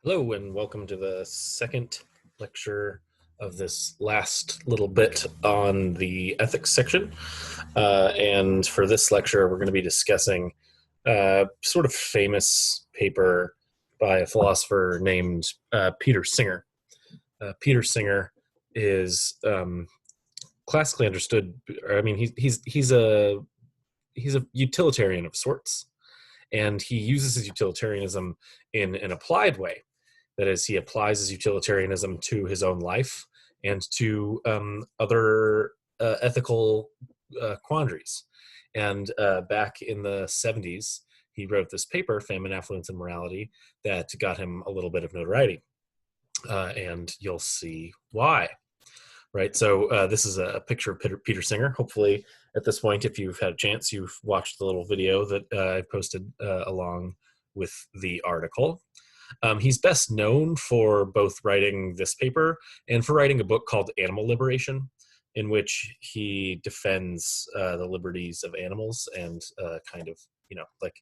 Hello, and welcome to the second lecture of this last little bit on the ethics section. And for this lecture, we're going to be discussing a sort of famous paper by a philosopher named Peter Singer. Peter Singer is classically understood. I mean, he's a utilitarian of sorts, and he uses his utilitarianism in an applied way. That is, he applies his utilitarianism to his own life and to other ethical quandaries. And back in the 70s, he wrote this paper, Famine, Affluence, and Morality, that got him a little bit of notoriety. And you'll see why. Right, so this is a picture of Peter Singer. Hopefully, at this point, if you've had a chance, you've watched the little video that I posted along with the article. He's best known for both writing this paper and for writing a book called Animal Liberation, in which he defends the liberties of animals and kind of, like,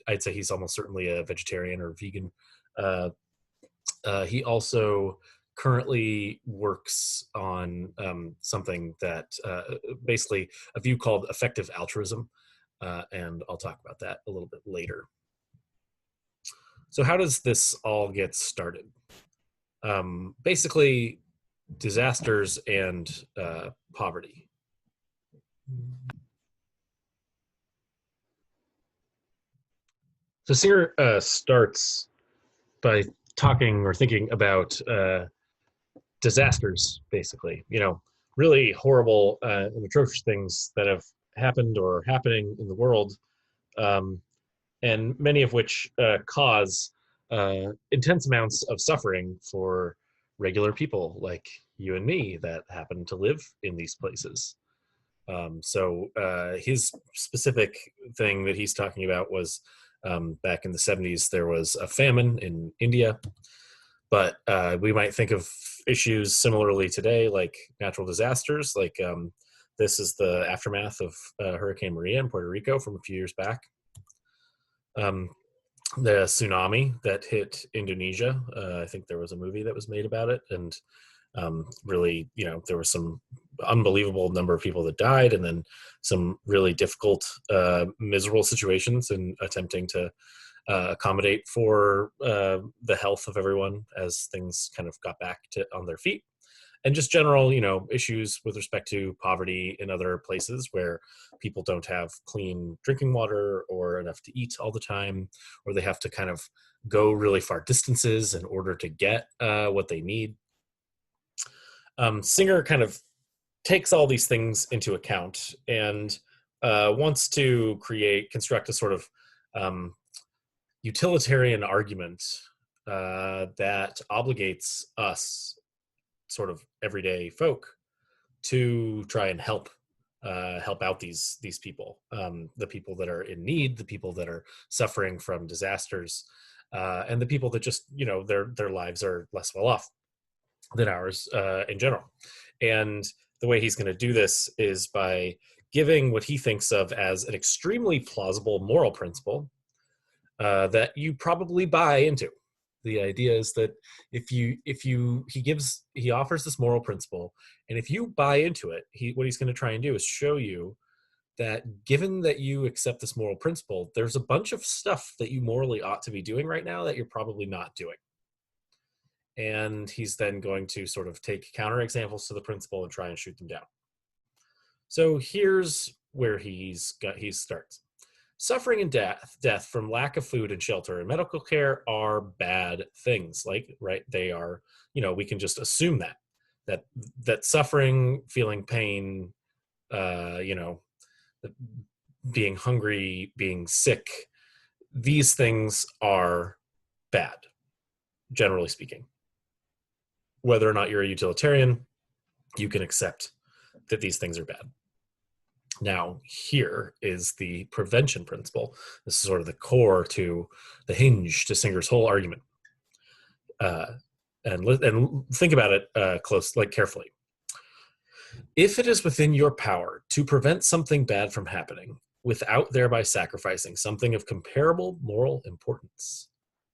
I'd say he's almost certainly a vegetarian or vegan. He also currently works on something that basically a view called effective altruism, and I'll talk about that a little bit later. So how does this all get started? Basically, disasters and poverty. So Singer starts by talking or thinking about disasters, basically. Really horrible and atrocious things that have happened or are happening in the world, and many of which cause intense amounts of suffering for regular people like you and me that happen to live in these places. So his specific thing that he's talking about was back in the 70s, there was a famine in India, but we might think of issues similarly today, like natural disasters. Like this is the aftermath of Hurricane Maria in Puerto Rico from a few years back. The tsunami that hit Indonesia. I think there was a movie that was made about it, and really, there was some unbelievable number of people that died, and then some really difficult, miserable situations in attempting to accommodate for the health of everyone as things kind of got back on their feet. And just general, issues with respect to poverty in other places where people don't have clean drinking water or enough to eat all the time, or they have to kind of go really far distances in order to get what they need. Singer kind of takes all these things into account and wants to construct a sort of utilitarian argument that obligates us, sort of everyday folk, to try and help out these people, the people that are in need, the people that are suffering from disasters, and the people that just their lives are less well off than ours in general. And the way he's going to do this is by giving what he thinks of as an extremely plausible moral principle that you probably buy into. The idea is that he offers this moral principle, and if you buy into it, what he's going to try and do is show you that given that you accept this moral principle, there's a bunch of stuff that you morally ought to be doing right now that you're probably not doing. And he's then going to sort of take counterexamples to the principle and try and shoot them down. So here's where he starts. Suffering and death from lack of food and shelter and medical care are bad things. They are, we can just assume that suffering, feeling pain, being hungry, being sick, these things are bad, generally speaking. Whether or not you're a utilitarian, you can accept that these things are bad. Now, here is the prevention principle. This is sort of the core to the hinge to Singer's whole argument. And think about it carefully. If it is within your power to prevent something bad from happening without thereby sacrificing something of comparable moral importance,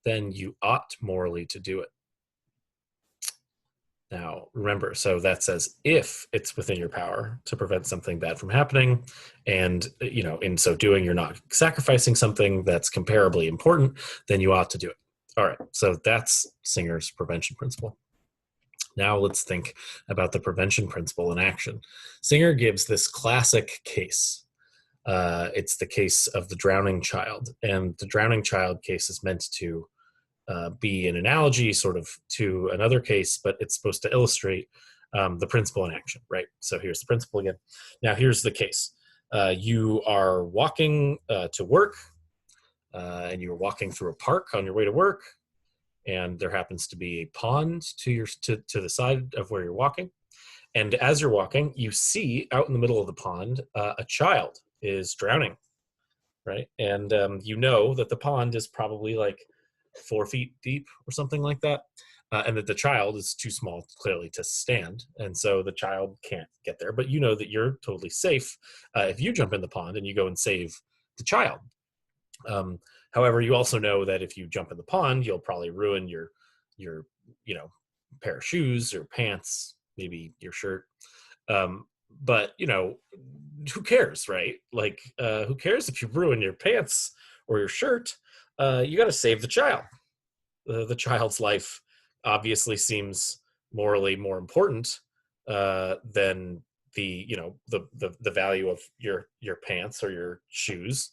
then you ought morally to do it. Now, remember, so that says if it's within your power to prevent something bad from happening, and, in so doing, you're not sacrificing something that's comparably important, then you ought to do it. All right, so that's Singer's prevention principle. Now let's think about the prevention principle in action. Singer gives this classic case. It's the case of the drowning child, and the drowning child case is meant to be an analogy sort of to another case, but it's supposed to illustrate the principle in action, right? So here's the principle again. Now here's the case. You are walking to work, and you're walking through a park on your way to work, and there happens to be a pond to the side of where you're walking. And as you're walking, you see out in the middle of the pond, a child is drowning, right? And you know that the pond is probably like 4 feet deep or something like that, and that the child is too small clearly to stand, and so the child can't get there. But you know that you're totally safe if you jump in the pond and you go and save the child. However, you also know that if you jump in the pond, you'll probably ruin your pair of shoes or pants, maybe your shirt. But who cares, right? Like, who cares if you ruin your pants or your shirt? You got to save the child. The child's life obviously seems morally more important than the value of your pants or your shoes.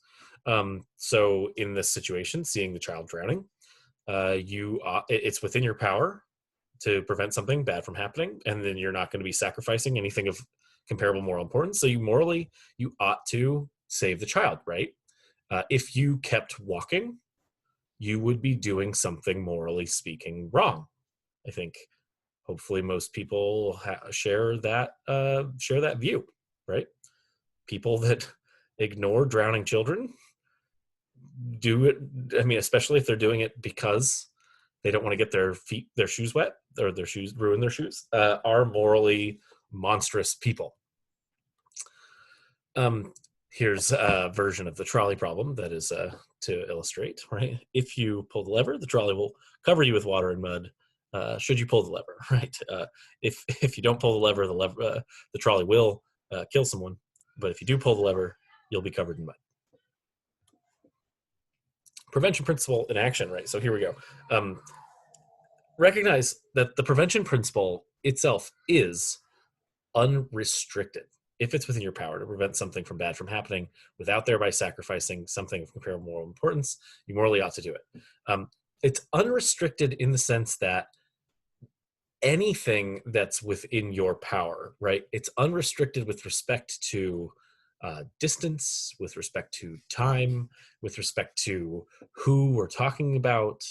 So in this situation, seeing the child drowning, it's within your power to prevent something bad from happening, and then you're not going to be sacrificing anything of comparable moral importance. So you ought to save the child, right? If you kept walking, you would be doing something morally speaking wrong. I think hopefully most people share that view, right? People that ignore drowning children do it. I mean, especially if they're doing it because they don't want to get their shoes wet or ruin their shoes, are morally monstrous people. Here's a version of the trolley problem that is to illustrate, right? If you pull the lever, the trolley will cover you with water and mud. Should you pull the lever, right? If you don't pull the lever, the trolley will kill someone. But if you do pull the lever, you'll be covered in mud. Prevention principle in action, right? So here we go. Recognize that the prevention principle itself is unrestricted. If it's within your power to prevent something bad from happening without thereby sacrificing something of comparable moral importance, you morally ought to do it. It's unrestricted in the sense that anything that's within your power, right? It's unrestricted with respect to distance, with respect to time, with respect to who we're talking about.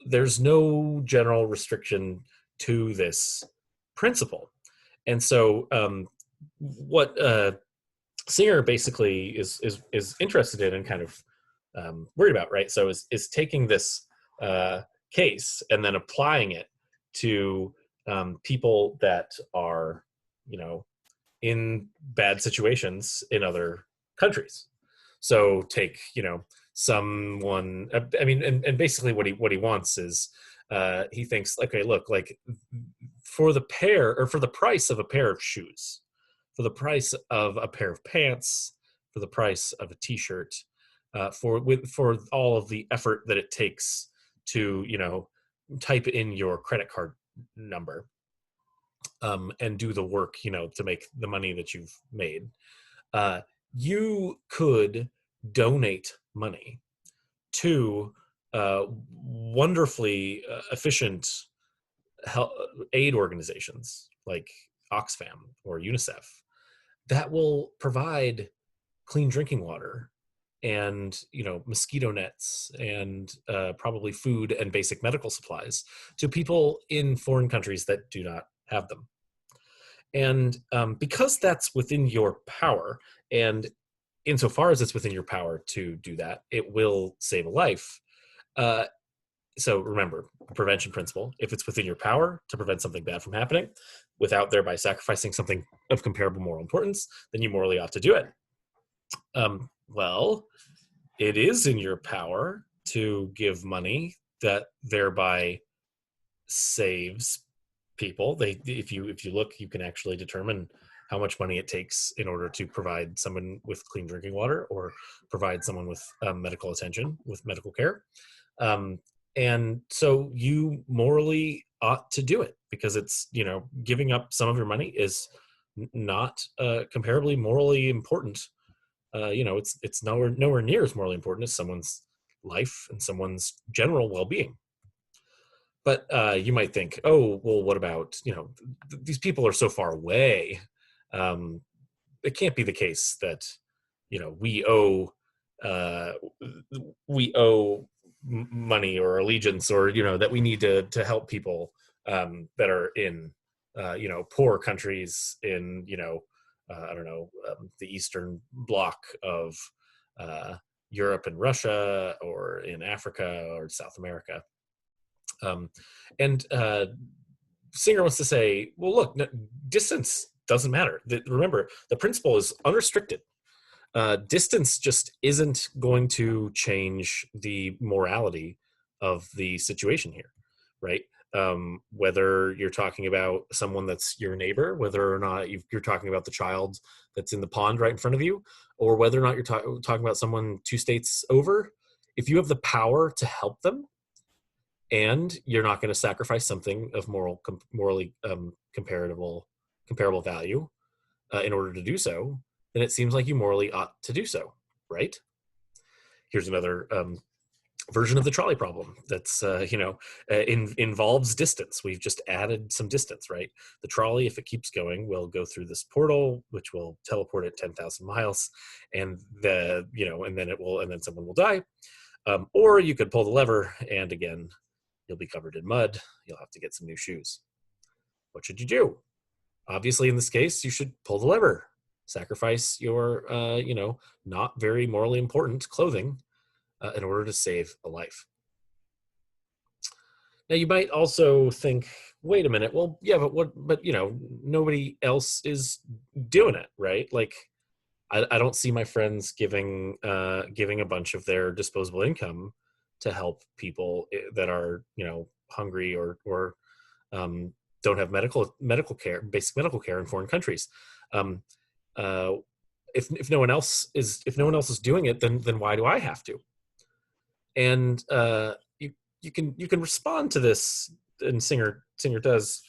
There's no general restriction to this principle. And so what Singer basically is interested in and kind of worried about, right? So is taking this case and then applying it to people that are, in bad situations in other countries. So take, someone, I mean, and basically what he wants is, he thinks, okay, look, like for the price of a pair of shoes, for the price of a pair of pants, for the price of a t-shirt, for all of the effort that it takes to, type in your credit card number, and do the work, to make the money that you've made, you could donate money to wonderfully efficient aid organizations like Oxfam or UNICEF that will provide clean drinking water and mosquito nets and probably food and basic medical supplies to people in foreign countries that do not have them. And because that's within your power, and insofar as it's within your power to do that, it will save a life. So remember, prevention principle: if it's within your power to prevent something bad from happening without thereby sacrificing something of comparable moral importance, then you morally ought to do it. Well, it is in your power to give money that thereby saves people. If you look, you can actually determine how much money it takes in order to provide someone with clean drinking water or provide someone with medical attention, with medical care. Um, and so you morally ought to do it because it's, giving up some of your money is not comparably morally important. It's nowhere near as morally important as someone's life and someone's general well-being. But you might think, oh, well, what about, these people are so far away. Um, it can't be the case that, we owe uh, money or allegiance, or that we need to help people that are in poor countries in I don't know, the Eastern Bloc of uh, Europe and Russia, or in Africa or South America. Um, and Singer wants to say, well, look, distance doesn't matter. Remember, the principle is unrestricted. Distance just isn't going to change the morality of the situation here, right? Whether you're talking about someone that's your neighbor, whether or not you're talking about the child that's in the pond right in front of you, or whether or not you're talking about someone 2 states over, if you have the power to help them, and you're not going to sacrifice something of morally comparable value in order to do so, then it seems like you morally ought to do so, right? Here's another version of the trolley problem that's involves distance. We've just added some distance, right? The trolley, if it keeps going, will go through this portal, which will teleport it 10,000 miles, and and then someone will die. Or you could pull the lever, and again, you'll be covered in mud. You'll have to get some new shoes. What should you do? Obviously, in this case, you should pull the lever, sacrifice your, not very morally important clothing in order to save a life. Now, you might also think, wait a minute, well, yeah, but nobody else is doing it, right? Like, I don't see my friends giving a bunch of their disposable income to help people that are hungry or don't have medical care, basic medical care in foreign countries. If no one else is doing it, then why do I have to? And you can respond to this, and Singer does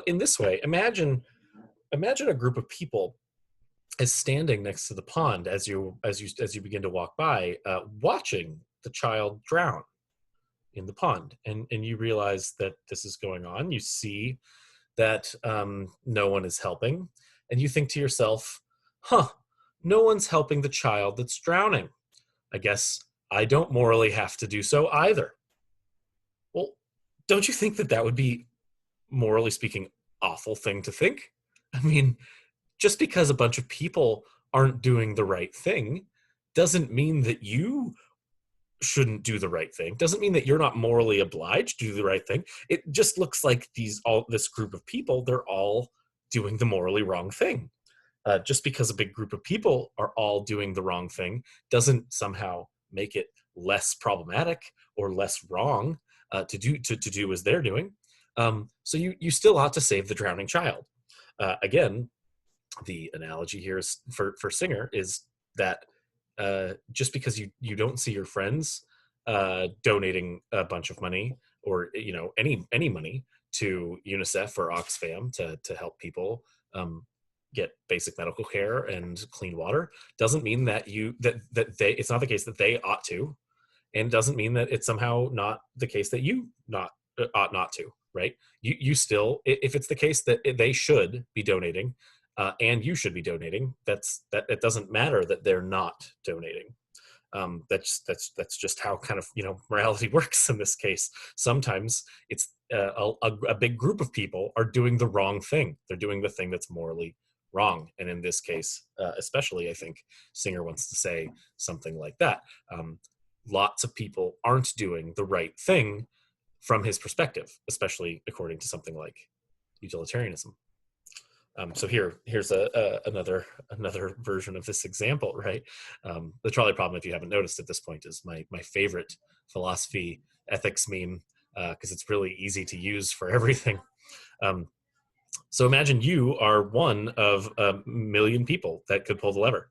in this way. Imagine a group of people is standing next to the pond as you begin to walk by, watching the child drown in the pond, and you realize that this is going on. You see that no one is helping, and you think to yourself, no one's helping the child that's drowning. I guess I don't morally have to do so either. Well, don't you think that would be, morally speaking, awful thing to think? I mean, just because a bunch of people aren't doing the right thing doesn't mean that you shouldn't do the right thing. Doesn't mean that you're not morally obliged to do the right thing. It just looks like this group of people, they're all doing the morally wrong thing. Just because a big group of people are all doing the wrong thing doesn't somehow make it less problematic or less wrong to do as they're doing. So you still ought to save the drowning child. Again, the analogy here is for Singer is that just because you don't see your friends donating a bunch of money, or any money to UNICEF or Oxfam to help people get basic medical care and clean water, doesn't mean that it's not the case that they ought to, and doesn't mean that it's somehow not the case that you ought not to, right? You still, if it's the case that they should be donating, and you should be donating, it doesn't matter that they're not donating. That's just how kind of morality works in this case. Sometimes it's a big group of people are doing the wrong thing. They're doing the thing that's morally wrong, and in this case, especially, I think Singer wants to say something like that. Lots of people aren't doing the right thing from his perspective, especially according to something like utilitarianism. So here's another version of this example, right? The trolley problem, if you haven't noticed at this point, is my favorite philosophy ethics meme, because it's really easy to use for everything. Um, so imagine you are one of a million people that could pull the lever,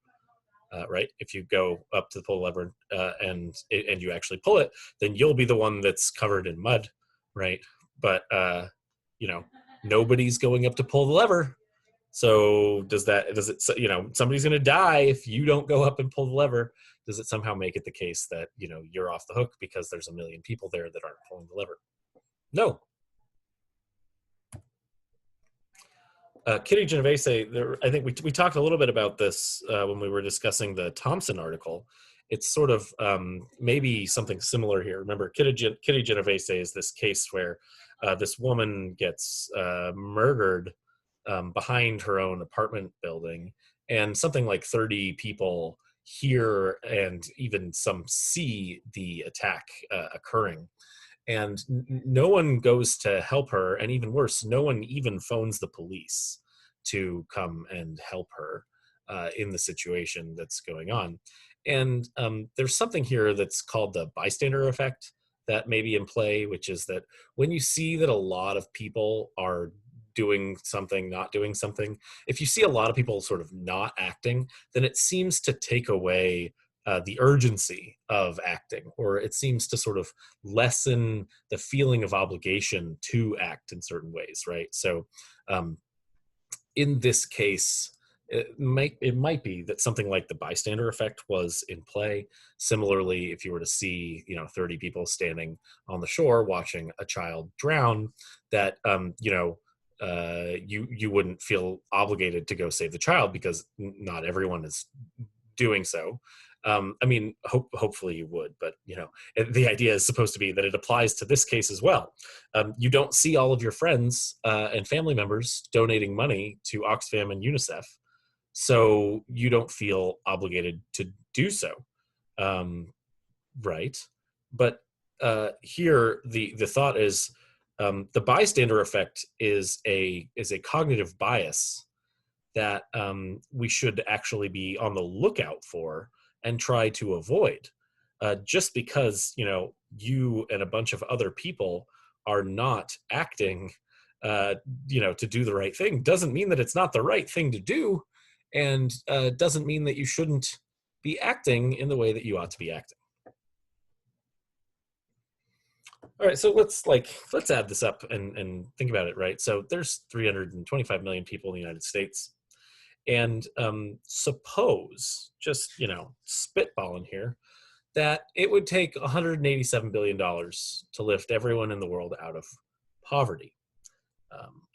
right? If you go up to the pull lever, and you actually pull it, then you'll be the one that's covered in mud, right? But you know, nobody's going up to pull the lever. So does it, somebody's going to die if you don't go up and pull the lever? Does it somehow make it the case that, you're off the hook because there's a million people there that aren't pulling the lever? No. Kitty Genovese, I think we talked a little bit about this when we were discussing the Thompson article. It's sort of maybe something similar here. Remember, Kitty Genovese is this case where this woman gets murdered behind her own apartment building, and something like 30 people hear and even some see the attack occurring. And no one goes to help her, and even worse, no one even phones the police to come and help her in the situation that's going on. And there's something here that's called the bystander effect that may be in play, which is that when you see that a lot of people are doing something, not doing something, if you see a lot of people sort of not acting, then it seems to take away the urgency of acting, or it seems to sort of lessen the feeling of obligation to act in certain ways, right? So in this case, it might be that something like the bystander effect was in play. Similarly, if you were to see 30 people standing on the shore watching a child drown, that you wouldn't feel obligated to go save the child because not everyone is doing so. I mean, hopefully you would, but the idea is supposed to be that it applies to this case as well. You don't see all of your friends and family members donating money to Oxfam and UNICEF, so you don't feel obligated to do so, right? But here, the thought is the bystander effect is a cognitive bias that we should actually be on the lookout for and try to avoid. Just because you and a bunch of other people are not acting, to do the right thing, doesn't mean that it's not the right thing to do, and doesn't mean that you shouldn't be acting in the way that you ought to be acting. All right, so let's add this up and think about it, right? So there's 325 million people in the United States. And suppose, just spitballing here, that it would take $187 billion to lift everyone in the world out of poverty.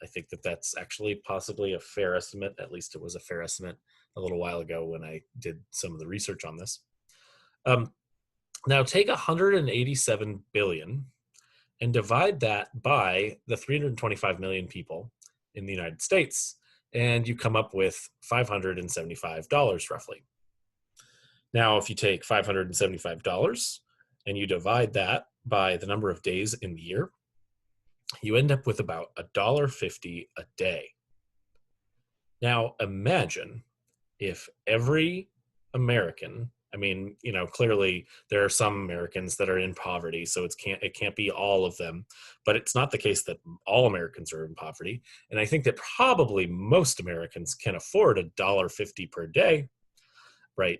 I think that that's actually possibly a fair estimate. At least it was a fair estimate a little while ago when I did some of the research on this. Now take 187 billion and divide that by the 325 million people in the United States, and you come up with $575 roughly. Now, if you take $575 and you divide that by the number of days in the year, you end up with about $1.50 a day. Now, imagine if every American, I mean, clearly there are some Americans that are in poverty, so it can't be all of them, but it's not the case that all Americans are in poverty. And I think that probably most Americans can afford $1.50 per day, right?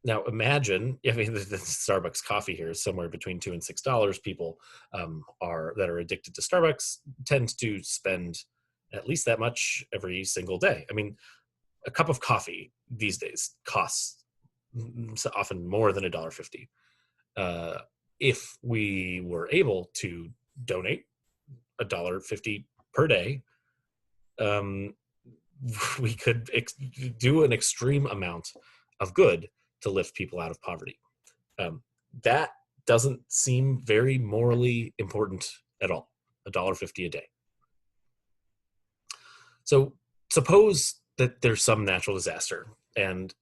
Now imagine, I mean, the Starbucks coffee here is somewhere between $2 and $6. People that are addicted to Starbucks tend to spend at least that much every single day. I mean, a cup of coffee these days costs often more than $1.50. If we were able to donate $1.50 per day, we could do an extreme amount of good to lift people out of poverty. That doesn't seem very morally important at all. $1.50 a day. So suppose that there's some natural disaster, and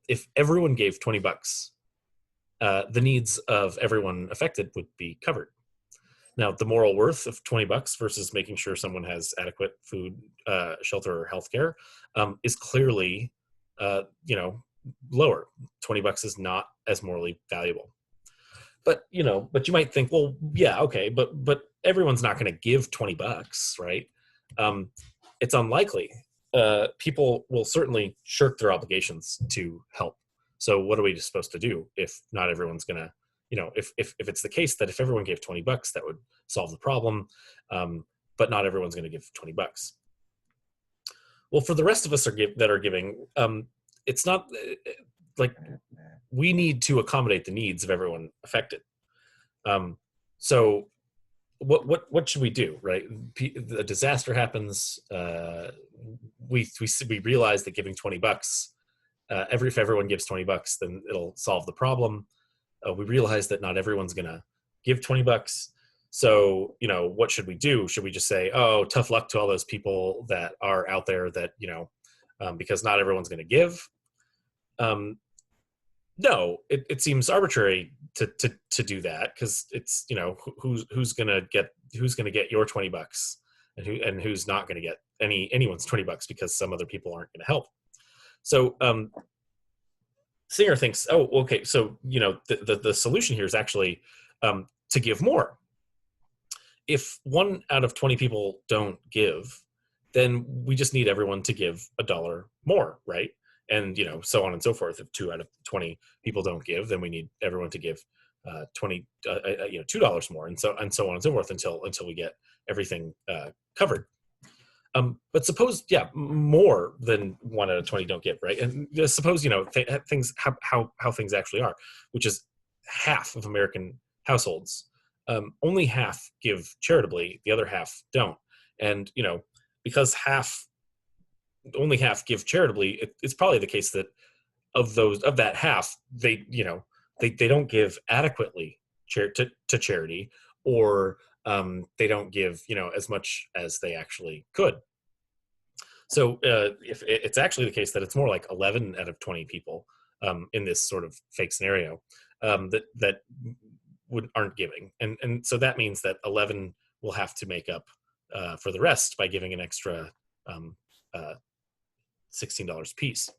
if everyone gave $20, the needs of everyone affected would be covered. Now, the moral worth of $20 versus making sure someone has adequate food, shelter, or healthcare is clearly, lower. $20 is not as morally valuable. But but you might think, well, yeah, okay, but everyone's not going to give $20, right? Um, it's unlikely. People will certainly shirk their obligations to help. So what are we supposed to do if not everyone's going to, if it's the case that if everyone gave $20, that would solve the problem, but not everyone's going to give $20. Well, for the rest of us that are giving, it's not like we need to accommodate the needs of everyone affected. So what should we do, right? A disaster happens. We realize that giving $20, if everyone gives $20, then it'll solve the problem. We realize that not everyone's gonna give $20. So, what should we do? Should we just say, oh, tough luck to all those people that are out there that, because not everyone's gonna give? No, it seems arbitrary to do that, because it's, who's gonna get your $20, and who's not gonna get anyone's $20 because some other people aren't gonna help. So Singer thinks, oh, okay, so the solution here is actually to give more. If 1 out of 20 people don't give, then we just need everyone to give $1 more, right? And so on and so forth. If 2 out of 20 people don't give, then we need everyone to give $2 more, and so on and so forth until we get everything covered. But suppose, more than 1 out of 20 don't give, right? And just suppose things how things actually are, which is half of American households, only half give charitably, the other half don't. And because only half give charitably, it's probably the case that of that half, they don't give adequately to charity, or they don't give as much as they actually could. So if it's actually the case that it's more like 11 out of 20 people in this sort of fake scenario that aren't giving, and so that means that 11 will have to make up for the rest by giving an extra $16 apiece.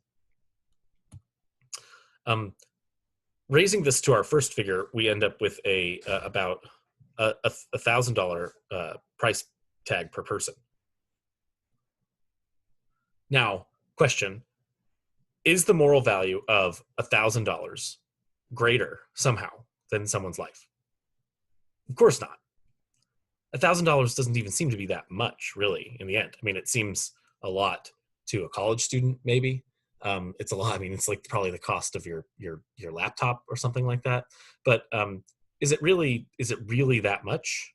Raising this to our first figure, we end up with about a $1,000 price tag per person. Now, question: is the moral value of $1,000 greater somehow than someone's life? Of course not. $1,000 doesn't even seem to be that much, really, in the end. I mean, it seems a lot to a college student, maybe. It's a lot. I mean, it's like probably the cost of your laptop or something like that. But is it really that much?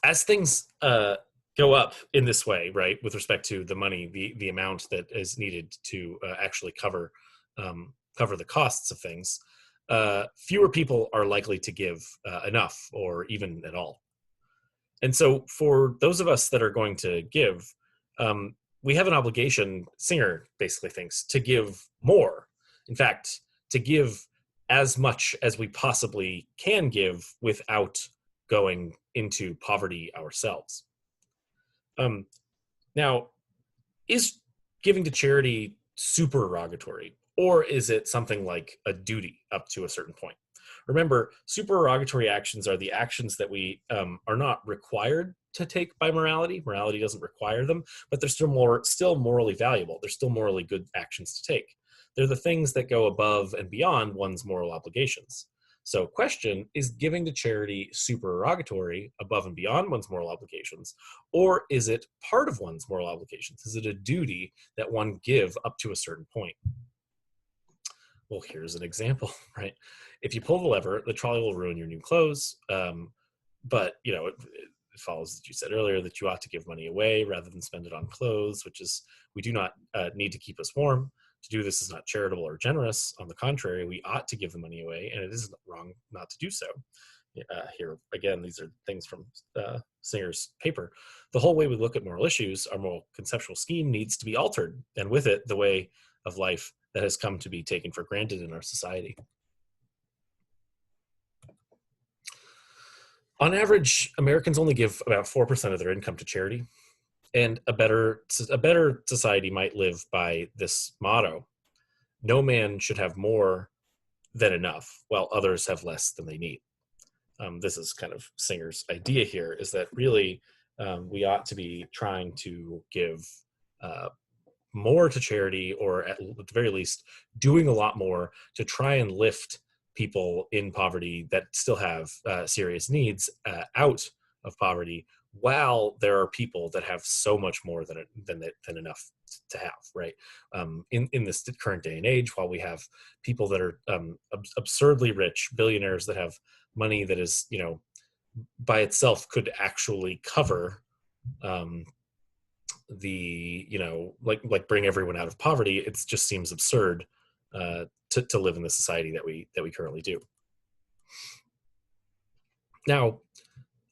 As things go up in this way, right, with respect to the money, the amount that is needed to actually cover the costs of things, fewer people are likely to give enough or even at all. And so for those of us that are going to give, we have an obligation, Singer basically thinks, to give more. In fact, to give as much as we possibly can give without going into poverty ourselves. Now, is giving to charity supererogatory, or is it something like a duty up to a certain point? Remember, supererogatory actions are the actions that we are not required to take by morality. Morality doesn't require them, but they're still morally valuable. They're still morally good actions to take. They're the things that go above and beyond one's moral obligations. So question, is giving to charity supererogatory, above and beyond one's moral obligations, or is it part of one's moral obligations? Is it a duty that one give up to a certain point? Well, here's an example, right? If you pull the lever, the trolley will ruin your new clothes, but it follows that you said earlier that you ought to give money away rather than spend it on clothes, which is, we do not need to keep us warm. To do this is not charitable or generous. On the contrary, we ought to give the money away, and it isn't wrong not to do so. Here, again, these are things from Singer's paper. The whole way we look at moral issues, our moral conceptual scheme needs to be altered, and with it, the way of life that has come to be taken for granted in our society. On average, Americans only give about 4% of their income to charity, and a better society might live by this motto: no man should have more than enough, while others have less than they need. This is kind of Singer's idea here, is that really we ought to be trying to give uh, more to charity, or at the very least doing a lot more to try and lift people in poverty that still have serious needs out of poverty, while there are people that have so much more than enough to have, right? In this current day and age, while we have people that are absurdly rich, billionaires that have money that is, by itself could actually cover um, the, like bring everyone out of poverty. It just seems absurd to live in the society that we currently do. Now,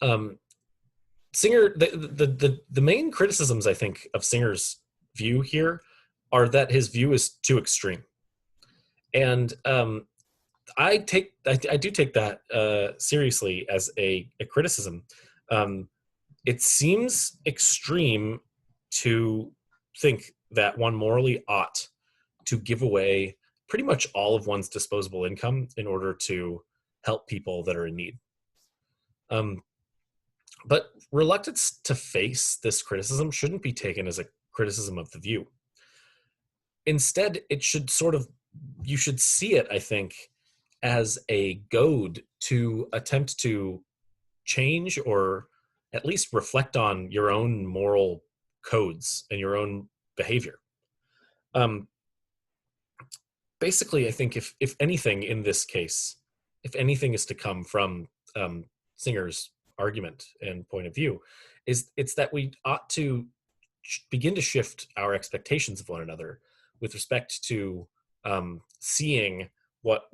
um, Singer, the main criticisms, I think, of Singer's view here are that his view is too extreme, and I do take that seriously as a criticism. Um, it seems extreme to think that one morally ought to give away pretty much all of one's disposable income in order to help people that are in need. Um, but reluctance to face this criticism shouldn't be taken as a criticism of the view. Instead, it should you should see it, I think, as a goad to attempt to change, or at least reflect on your own moral codes and your own behavior. Um, Basically, I think if anything in this case, if anything is to come from Singer's argument and point of view, it's that we ought to begin to shift our expectations of one another with respect to seeing what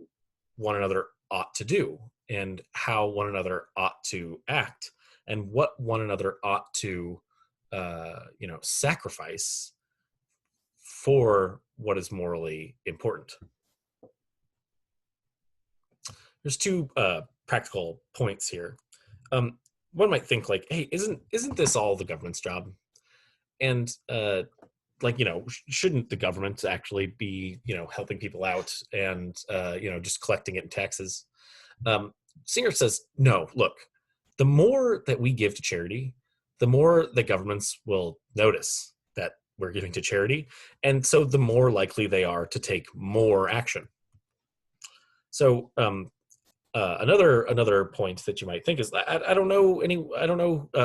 one another ought to do, and how one another ought to act, and what one another ought to sacrifice for what is morally important. There's two practical points here. One might think, like, hey, isn't this all the government's job? And shouldn't the government actually be helping people out, and just collecting it in taxes? Singer says, no, look, the more that we give to charity, the more the governments will notice that we're giving to charity, and so the more likely they are to take more action. So another point that you might think is, I don't know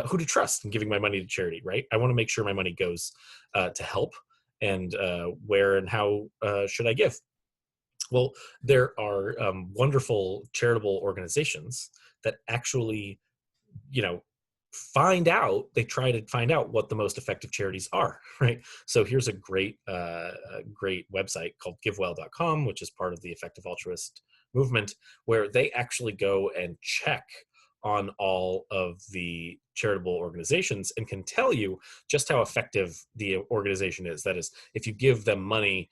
who to trust in giving my money to charity, right? I want to make sure my money goes to help, and where and how should I give? Well, there are wonderful charitable organizations that actually, they try to find out what the most effective charities are, right? So here's a great website called givewell.com, which is part of the effective altruist movement, where they actually go and check on all of the charitable organizations and can tell you just how effective the organization is. That is, if you give them money,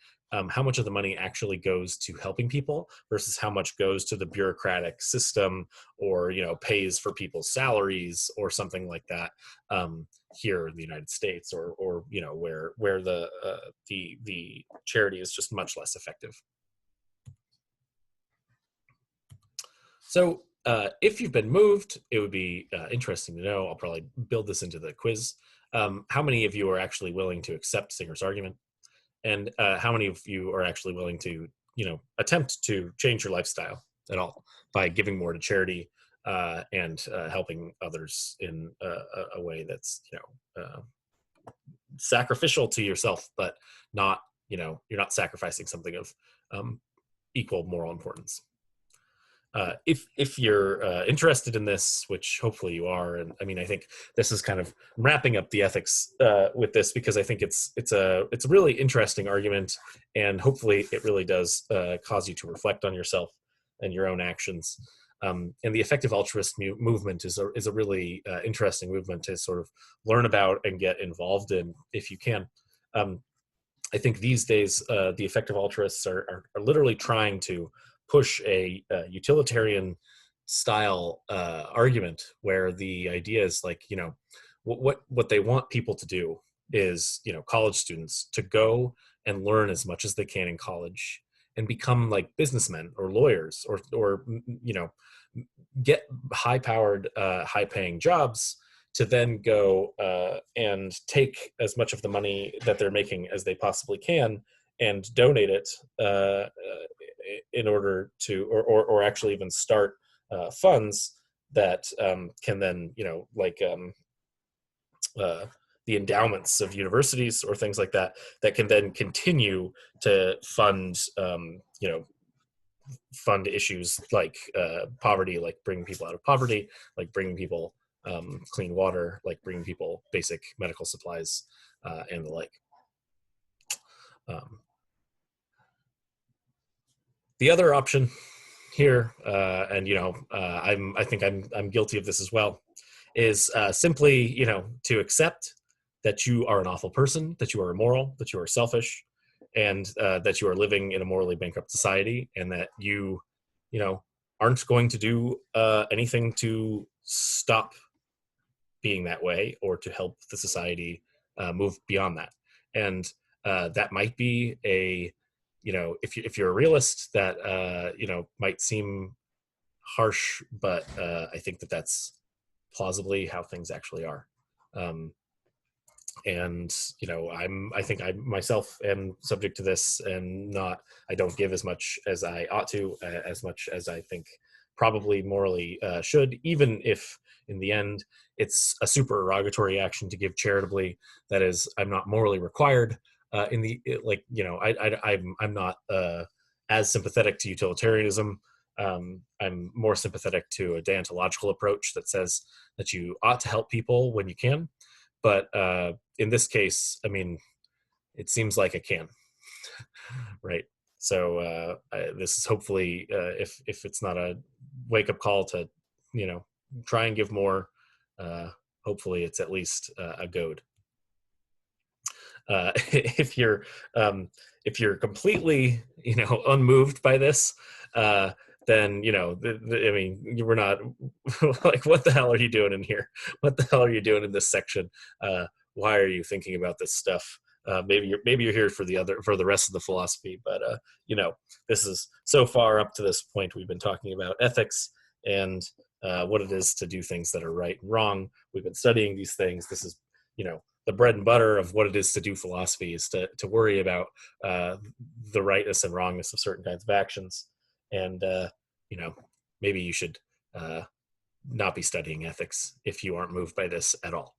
how much of the money actually goes to helping people versus how much goes to the bureaucratic system, or pays for people's salaries or something like that, here in the United States, or where the charity is just much less effective. So if you've been moved, it would be interesting to know. I'll probably build this into the quiz. How many of you are actually willing to accept Singer's argument? And how many of you are actually willing to, attempt to change your lifestyle at all by giving more to charity and helping others in a way that's, sacrificial to yourself, but not, you're not sacrificing something of equal moral importance. If you're interested in this, which hopefully you are, and I mean, I think this is kind of wrapping up the ethics with this, because I think it's a really interesting argument, and hopefully it really does cause you to reflect on yourself and your own actions. And the effective altruist movement is a really interesting movement to sort of learn about and get involved in if you can. I think these days the effective altruists are literally trying to push a utilitarian style argument where the idea is like, what they want people to do is, college students to go and learn as much as they can in college and become like businessmen or lawyers, or get high powered, high paying jobs, to then go and take as much of the money that they're making as they possibly can and donate it, in order to, or actually even start funds that can then, uh, the endowments of universities or things like that, that can then continue to fund, fund issues like poverty, like bringing people out of poverty, like bringing people clean water, like bringing people basic medical supplies, and the like. Um, the other option here, and I think I'm guilty of this as well, is simply, to accept that you are an awful person, that you are immoral, that you are selfish, and that you are living in a morally bankrupt society, and that you know, aren't going to do anything to stop being that way or to help the society move beyond that. And that might be a, if you're a realist, that might seem harsh, but I think that that's plausibly how things actually are. Um, and I think I myself am subject to this, and not I don't give as much as I ought to, as much as I think probably morally should, even if in the end it's a supererogatory action to give charitably. That is, I'm not morally required, in the like, I'm not as sympathetic to utilitarianism. I'm more sympathetic to a deontological approach that says that you ought to help people when you can, but in this case, I mean, it seems like it can, right? So this is hopefully, if it's not a wake up call to, try and give more, uh, hopefully it's at least a goad. If you're completely, unmoved by this, then I mean, we're not like, what the hell are you doing in here? What the hell are you doing in this section? Why are you thinking about this stuff? Maybe you're here for the rest of the philosophy, but this is so far up to this point we've been talking about ethics and what it is to do things that are right and wrong. We've been studying these things. This is, the bread and butter of what it is to do philosophy, is to worry about the rightness and wrongness of certain kinds of actions. And you know maybe you should not be studying ethics if you aren't moved by this at all.